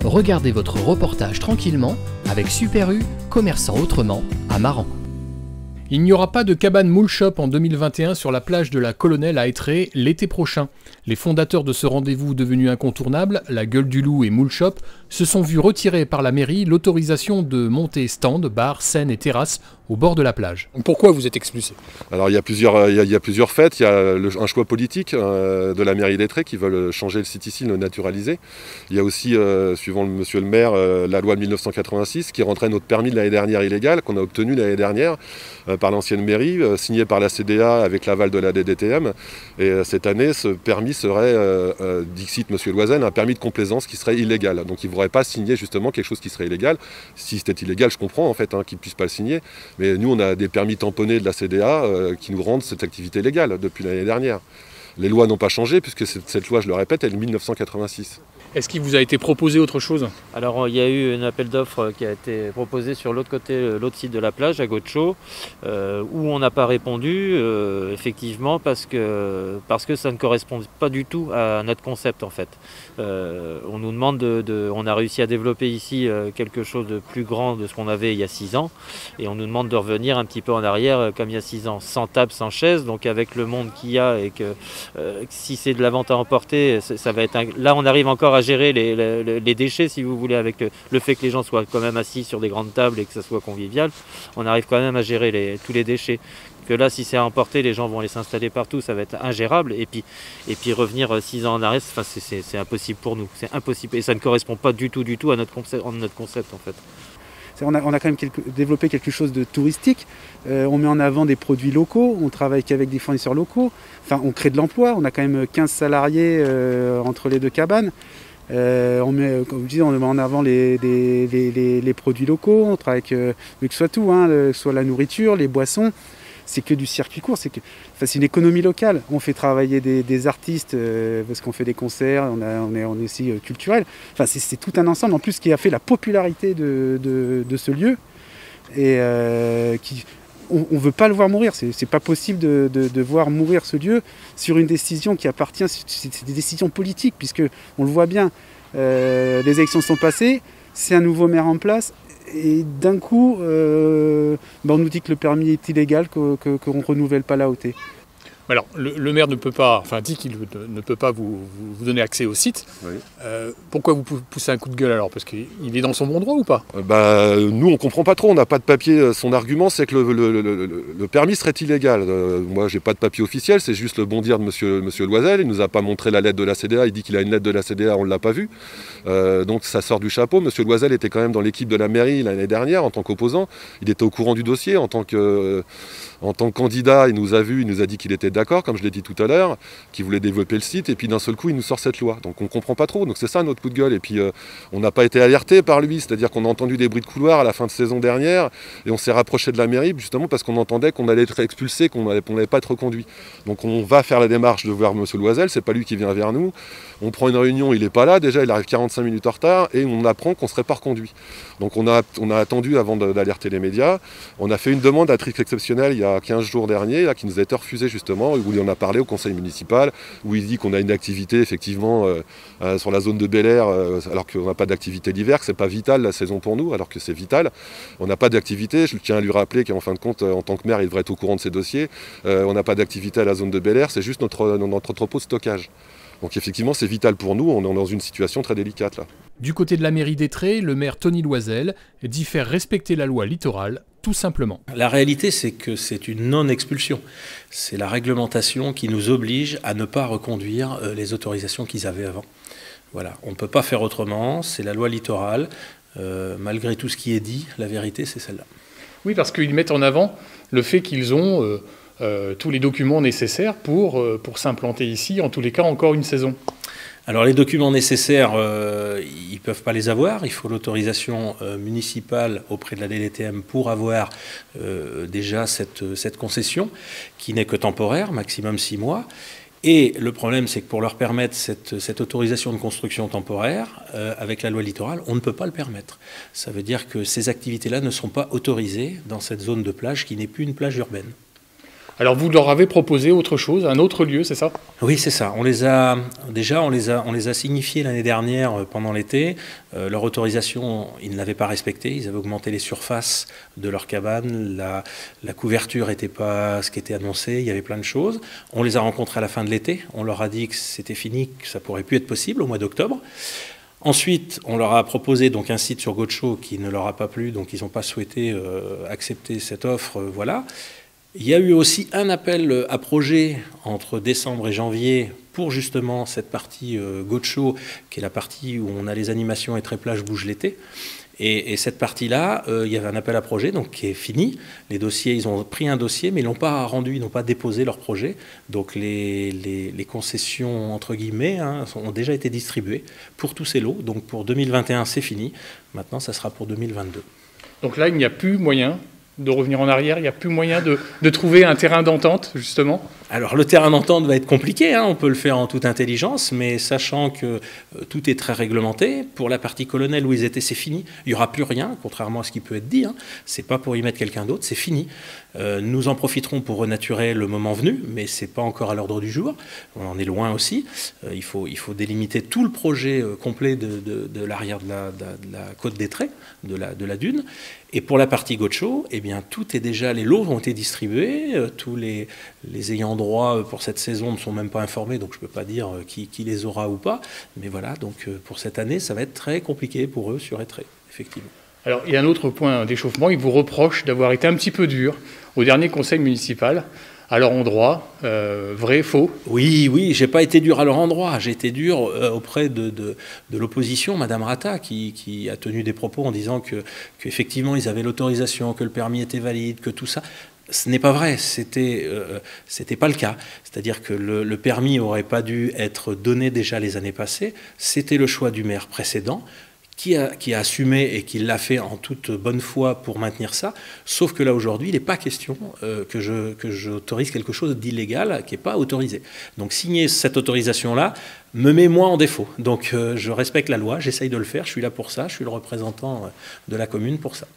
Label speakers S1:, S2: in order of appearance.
S1: Regardez votre reportage tranquillement avec Super U, commerçant autrement, à Maran.
S2: Il n'y aura pas de cabane Moule Shop en 2021 sur la plage de la Colonelle à Étré l'été prochain. Les fondateurs de ce rendez-vous devenu incontournable, la Gueule du Loup et Moule Shop, se sont vus retirer par la mairie l'autorisation de monter stand, bar, scène et terrasse au bord de la plage. Pourquoi vous êtes expulsé?
S3: Alors il y a plusieurs faits. Il y a un choix politique de la mairie d'Étré qui veulent changer le site ici, le naturaliser. Il y a aussi, suivant monsieur le maire, la loi de 1986 qui rentrait notre permis de l'année dernière illégal, qu'on a obtenu l'année dernière par l'ancienne mairie, signé par la CDA avec l'aval de la DDTM. Et cette année, ce permis serait, dixit monsieur Loisel, un permis de complaisance qui serait illégal. Donc il ne voudrait pas signer justement quelque chose qui serait illégal. Si c'était illégal, je comprends en fait qu'il ne puisse pas le signer. Mais nous, on a des permis tamponnés de la CDA qui nous rendent cette activité légale depuis l'année dernière. Les lois n'ont pas changé puisque cette loi, je le répète, elle est de 1986.
S2: Est-ce qu'il vous a été proposé autre chose?
S4: Alors il y a eu un appel d'offres qui a été proposé sur l'autre côté, l'autre site de la plage, à Gocho, où on n'a pas répondu, effectivement, parce que ça ne correspond pas du tout à notre concept en fait. On nous demande on a réussi à développer ici quelque chose de plus grand de ce qu'on avait il y a 6 ans, et on nous demande de revenir un petit peu en arrière comme il y a 6 ans, sans table, sans chaise, donc avec le monde qu'il y a, et que si c'est de la vente à emporter, ça va être là on arrive encore à gérer les déchets, si vous voulez, avec le fait que les gens soient quand même assis sur des grandes tables et que ça soit convivial, on arrive quand même à gérer tous les déchets. Que là, si c'est à emporter, les gens vont aller s'installer partout, ça va être ingérable. Et puis revenir 6 ans en arrière, c'est impossible pour nous, c'est impossible. Et ça ne correspond pas du tout à notre concept en fait.
S5: On a quand même développé quelque chose de touristique, on met en avant des produits locaux, on travaille qu'avec des fournisseurs locaux, enfin on crée de l'emploi, on a quand même 15 salariés entre les deux cabanes. On met, comme je dis, on met en avant les produits locaux, on travaille avec que ce soit tout, que ce soit la nourriture, les boissons. C'est que du circuit court, c'est une économie locale. On fait travailler des artistes parce qu'on fait des concerts, on est aussi culturel. Enfin, c'est tout un ensemble en plus qui a fait la popularité de ce lieu. Et on ne veut pas le voir mourir. C'est pas possible de voir mourir ce lieu sur une décision qui appartient. C'est des décisions politiques, puisque on le voit bien. Les élections sont passées, c'est un nouveau maire en place. Et d'un coup, on nous dit que le permis est illégal, qu'on ne renouvelle pas l'AOT.
S2: Alors, le maire dit qu'il ne peut pas vous donner accès au site. Oui. Pourquoi vous poussez un coup de gueule alors? Parce qu'il est dans son bon droit ou pas?
S3: Nous, on ne comprend pas trop, on n'a pas de papier. Son argument, c'est que le permis serait illégal. Moi, j'ai pas de papier officiel, c'est juste le bon dire de monsieur Loisel. Il ne nous a pas montré la lettre de la CDA, il dit qu'il a une lettre de la CDA, on ne l'a pas vue. Donc ça sort du chapeau. Monsieur Loisel était quand même dans l'équipe de la mairie l'année dernière en tant qu'opposant. Il était au courant du dossier en tant que candidat, il nous a vus, il nous a dit qu'il était d'accord, comme je l'ai dit tout à l'heure, qu'il voulait développer le site, et puis d'un seul coup il nous sort cette loi. Donc on ne comprend pas trop, donc c'est ça notre coup de gueule. Et puis on n'a pas été alerté par lui, c'est-à-dire qu'on a entendu des bruits de couloir à la fin de saison dernière, et on s'est rapproché de la mairie justement parce qu'on entendait qu'on allait être expulsé, qu'on n'allait pas être reconduit. Donc on va faire la démarche de voir monsieur Loisel, c'est pas lui qui vient vers nous. On prend une réunion, il n'est pas là, déjà il arrive 45 minutes en retard, et on apprend qu'on ne serait pas reconduit. Donc on a attendu avant d'alerter les médias. On a fait une demande à titre exceptionnel il y a 15 jours dernier, là, qui nous a été refusée justement, où il en a parlé au conseil municipal, où il dit qu'on a une activité effectivement sur la zone de Bel-Air, alors qu'on n'a pas d'activité l'hiver, que c'est pas vital la saison pour nous, alors que c'est vital. On n'a pas d'activité, je tiens à lui rappeler qu'en fin de compte, en tant que maire, il devrait être au courant de ces dossiers. On n'a pas d'activité à la zone de Bel-Air, c'est juste notre entrepôt de stockage. Donc effectivement, c'est vital pour nous, on est dans une situation très délicate là.
S2: Du côté de la mairie d'Étré, le maire Tony Loisel dit faire respecter la loi littorale, tout simplement.
S6: La réalité, c'est que c'est une non-expulsion. C'est la réglementation qui nous oblige à ne pas reconduire les autorisations qu'ils avaient avant. Voilà, on ne peut pas faire autrement, c'est la loi littorale. Malgré tout ce qui est dit, la vérité, c'est celle-là.
S2: Oui, parce qu'ils mettent en avant le fait qu'ils ont tous les documents nécessaires pour s'implanter ici, en tous les cas encore une saison.
S6: Alors les documents nécessaires, ils ne peuvent pas les avoir. Il faut l'autorisation municipale auprès de la DDTM pour avoir déjà cette concession, qui n'est que temporaire, maximum 6 mois. Et le problème, c'est que pour leur permettre cette autorisation de construction temporaire, avec la loi littorale, on ne peut pas le permettre. Ça veut dire que ces activités-là ne sont pas autorisées dans cette zone de plage qui n'est plus une plage urbaine.
S2: Alors vous leur avez proposé autre chose, un autre lieu, c'est ça?
S6: Oui, c'est ça. On les a signifiés l'année dernière pendant l'été. Leur autorisation, ils ne l'avaient pas respectée. Ils avaient augmenté les surfaces de leur cabane. La couverture n'était pas ce qui était annoncé. Il y avait plein de choses. On les a rencontrés à la fin de l'été. On leur a dit que c'était fini, que ça pourrait plus être possible au mois d'octobre. Ensuite, on leur a proposé donc un site sur Godeschaux qui ne leur a pas plu, donc ils n'ont pas souhaité accepter cette offre. Voilà. Il y a eu aussi un appel à projet entre décembre et janvier pour justement cette partie Godeschaux, qui est la partie où on a les animations et très plage bouge l'été. Et cette partie-là, il y avait un appel à projet donc, qui est fini. Les dossiers, ils ont pris un dossier, mais ils n'ont pas rendu, ils n'ont pas déposé leur projet. Donc les concessions, entre guillemets, ont déjà été distribuées pour tous ces lots. Donc pour 2021, c'est fini. Maintenant, ça sera pour 2022.
S2: Donc là, il n'y a plus moyen de revenir en arrière, il n'y a plus moyen de trouver un terrain d'entente, justement?
S6: Alors le terrain d'entente va être compliqué, on peut le faire en toute intelligence, mais sachant que tout est très réglementé, pour la partie colonel où ils étaient, c'est fini, il n'y aura plus rien, contrairement à ce qui peut être dit, c'est pas pour y mettre quelqu'un d'autre, c'est fini. Nous en profiterons pour renaturer le moment venu, mais c'est pas encore à l'ordre du jour, on en est loin aussi, il faut délimiter tout le projet complet de l'arrière de la côte des Traits, de la dune. Et pour la partie Godeschaux, eh bien, tout est déjà, les lots ont été distribués, tous les ayants droit pour cette saison ne sont même pas informés, donc je ne peux pas dire qui les aura ou pas. Mais voilà, donc pour cette année, ça va être très compliqué pour eux sur Étré, effectivement.
S2: Alors, il y a un autre point d'échauffement, ils vous reprochent d'avoir été un petit peu dur au dernier conseil municipal, à leur endroit, vrai, faux?
S6: Oui, j'ai pas été dur à leur endroit, j'ai été dur auprès de l'opposition, Madame Rata, qui a tenu des propos en disant qu'effectivement ils avaient l'autorisation, que le permis était valide, que tout ça. Ce n'est pas vrai, c'était pas le cas. C'est-à-dire que le permis n'aurait pas dû être donné déjà les années passées, c'était le choix du maire précédent, qui a assumé et qui l'a fait en toute bonne foi pour maintenir ça, sauf que là aujourd'hui, il n'est pas question que j'autorise quelque chose d'illégal qui n'est pas autorisé. Donc signer cette autorisation-là me met moi en défaut. Donc je respecte la loi, j'essaye de le faire, je suis là pour ça, je suis le représentant de la commune pour ça.